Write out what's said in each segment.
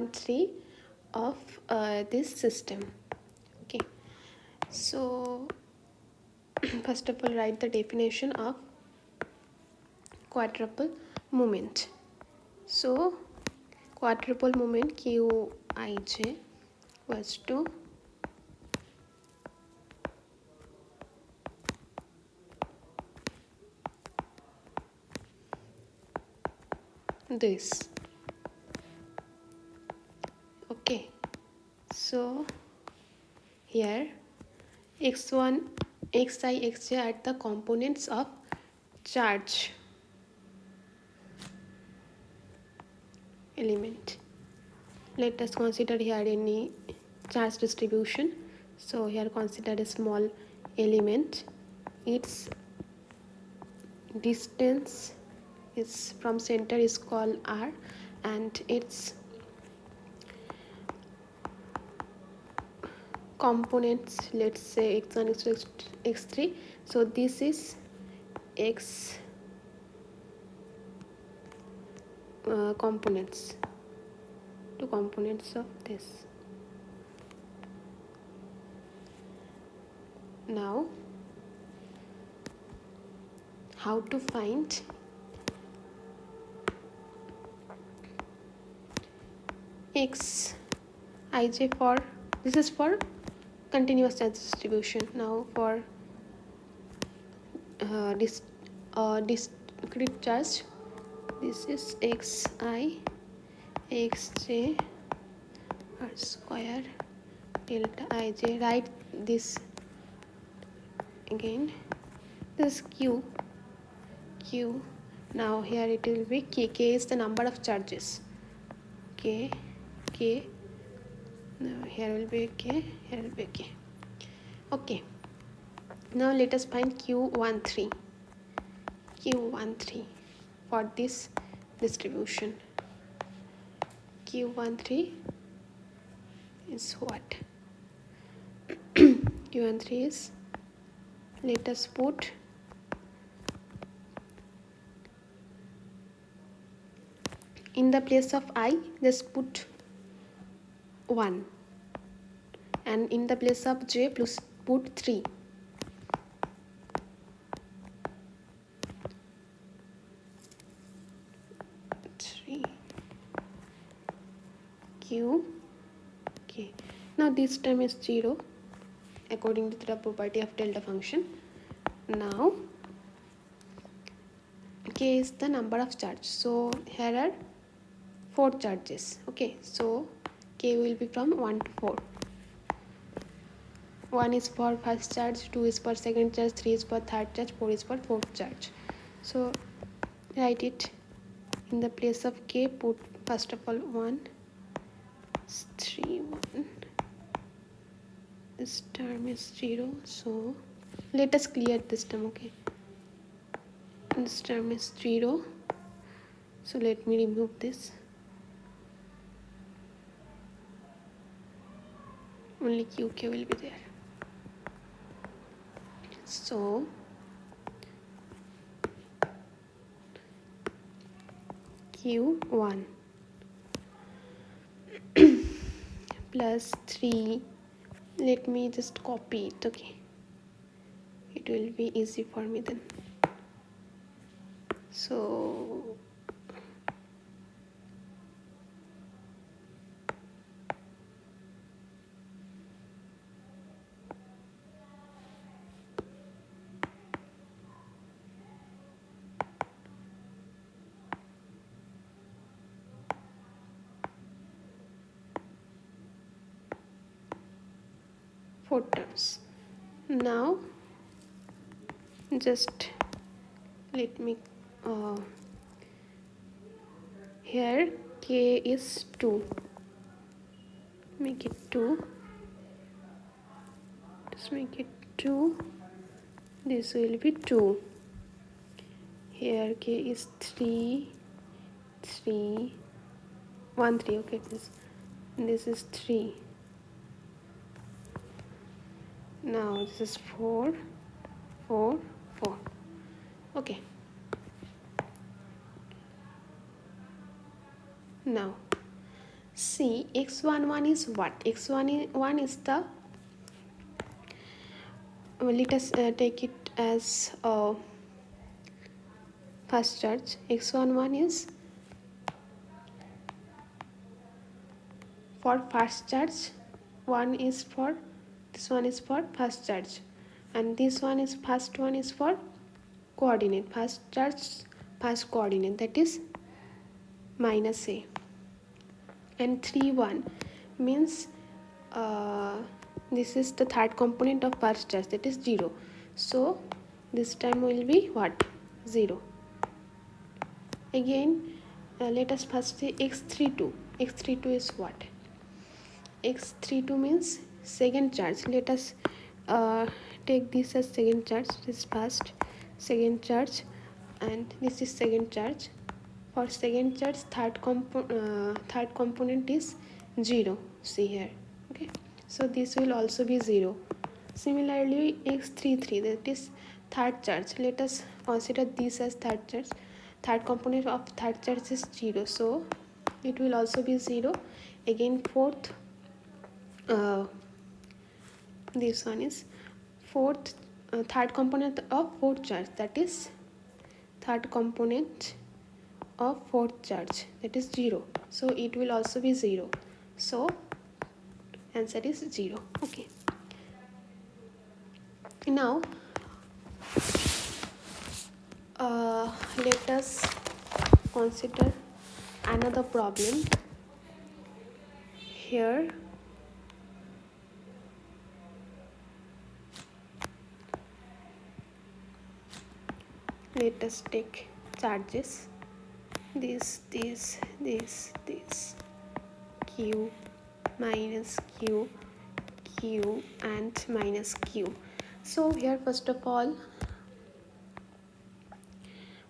1 3 of this system. Okay, so first of all write the definition of quadruple moment. So quadruple moment Qij was to this. Okay, so here x1 xi xj are the components of charge element. Let us consider here any charge distribution. So here consider a small element. Its distance is from center is called r, and its components, let's say x1 x2 x3. So this is x components, two components of this. Now how to find x ij for, this is for continuous charge distribution. Now for discrete charge, this is xi xj r square delta ij. Write this again. This is q. Now here it will be k. K is the number of charges. K. Now here will be k, here will be k. Okay, now let us find q13 for this distribution. q13 is what? q13 is, let us put in the place of I, just put 1, and in the place of j plus put 3. Q k. Now this term is 0 according to the property of delta function. Now k is the number of charge, so here are 4 charges. Okay, so k will be from 1 to 4. 1 is for first charge, 2 is for second charge, 3 is for third charge, 4 is for fourth charge. So write it in the place of k. Put first of all 1 3 1. This term is 0, so let us clear this term. Okay, this term is 0, so let me remove this. Only qk will be there. So q1 plus 3, let me just copy it. Okay, it will be easy for me then. So four terms. Now just let me here k is 2, make it 2, just make it 2, this will be 2. Here k is 3 1 3. Okay, this is 3. Now this is 4 4 4. Okay, now See, x11 is what? X11 is the, let us take it as first charge. X11 is for first charge, this one is for first charge, and this one is first one is for coordinate, first charge first coordinate, that is minus a. And 3 1 means this is the third component of first charge, that is 0. So this time will be what? 0. Again, let us first say x32. X32 is what? X32 means second charge. Let us take this as second charge. This is first, second charge, and this is second charge. For second charge, third component is 0. See here. Okay, so this will also be 0. Similarly, x33, that is third charge. Let us consider this as third charge. Third component of third charge is 0, so it will also be 0. Again, fourth, this one is fourth, third component of fourth charge, that is third component of fourth charge, that is 0, so it will also be 0. So answer is 0. Okay, now let us consider another problem. Here let us take charges, this, q, minus q, q, and minus q. So here first of all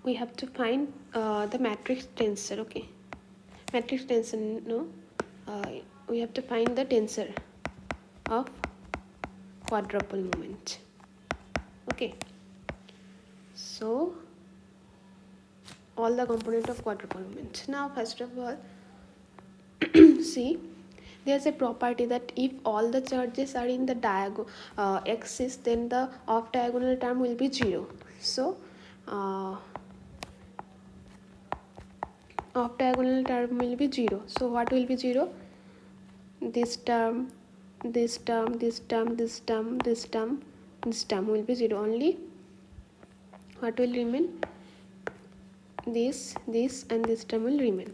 we have to find the matrix tensor. Okay, matrix tensor, no, we have to find the tensor of quadrupole moment. Okay, so all the component of quadrupole moment. Now first of all see, there's a property that if all the charges are in the axis, then the off diagonal term will be 0. So off diagonal term will be 0. So what will be 0? This term, this term, this term, this term, this term, this term will be 0. Only what will remain? This, and this term will remain.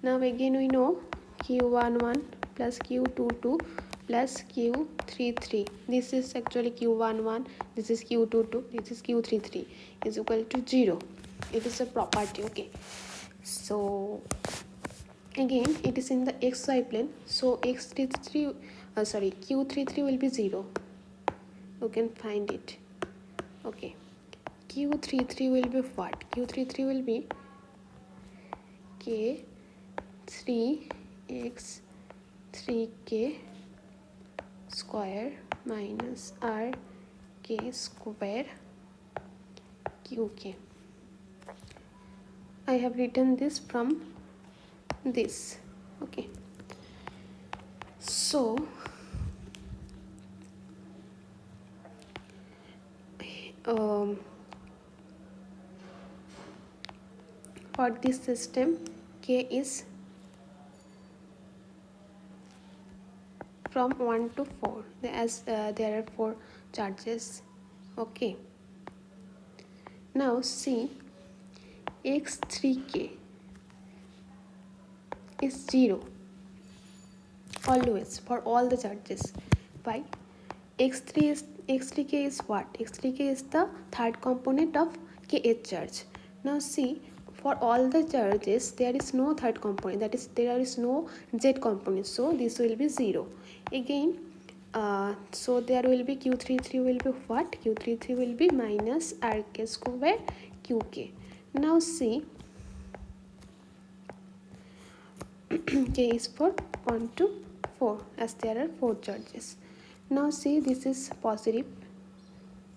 Now again we know q11 plus q22 plus q33. This is actually q11, this is q22, this is q33 is equal to 0. It is a property. Okay, so again it is in the xy plane, so q33 will be 0. You can find it. Okay, q33 will be what? q33 will be k 3x 3k square minus r k square qk. I have written this from this. Okay, so for this system, k is from 1 to 4, as there are 4 charges. Okay, now see, x3k is 0 always for all the charges. Why? x3k is what? x3k is the third component of kth charge. Now see, for all the charges there is no third component, that is there is no z component, so this will be 0. Again, so there will be q33 will be what? q33 will be minus rk square qk. Now see, k is for 1 to 4 as there are 4 charges. Now see, this is positive,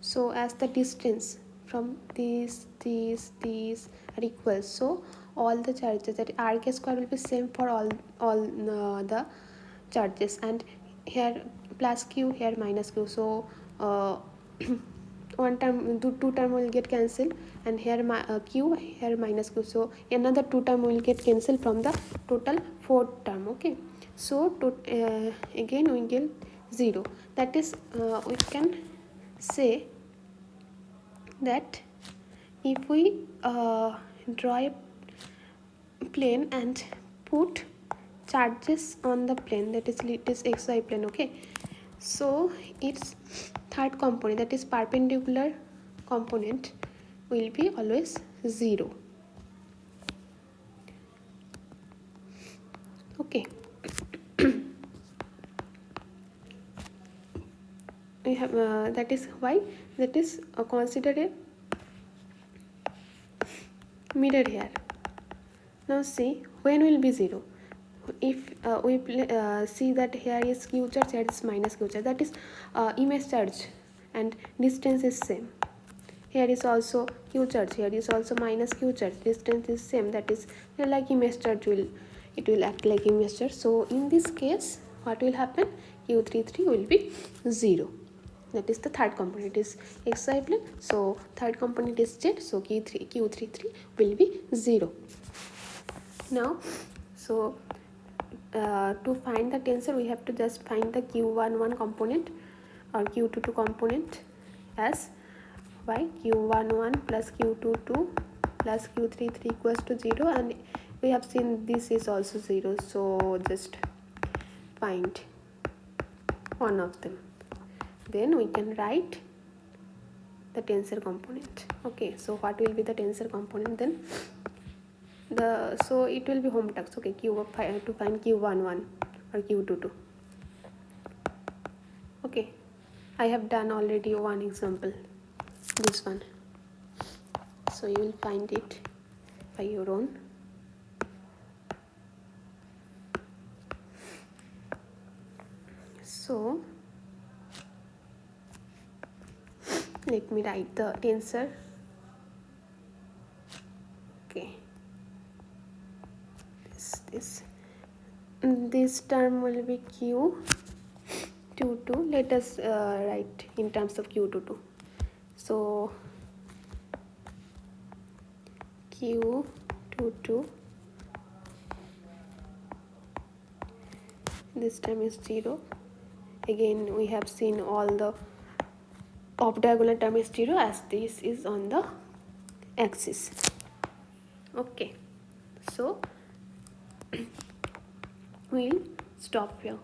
so as the distance from these are equal, so all the charges, that RK square will be same for all the charges, and here plus q, here minus q. So one term, two term will get cancelled, and here q, here minus q, so another two term will get cancelled from the total fourth term. Okay, so again we get 0. That is we can say that if we draw a plane and put charges on the plane, that is it is xy plane. Okay, so its third component, that is perpendicular component, will be always 0. Okay, we have that is why, that is consider a mirror here. Now see when will be 0. If we see that here is q charge, here is minus q charge, that is image charge, and distance is same. Here is also q charge, here is also minus q charge, distance is same, that is like image charge it will act like image charge. So in this case what will happen, q33 will be 0. That is the third component is xy plane, so third component is z, so q33 will be 0. Now so to find the tensor, we have to just find the q11 component or q22 component as y, q11 plus q22 plus q33 equals to 0, and we have seen this is also 0, so just find one of them, then we can write the tensor component. Okay, so what will be the tensor component then? So it will be home task. Okay, to find q11 or q22. Okay, I have done already one example, this one, so you will find it by your own. So let me write the tensor. Okay, this term will be q22. Let us write in terms of q22. So q22, this time is 0. Again we have seen all the off diagonal term is 0, as this is on the axis. Okay, so we'll stop here.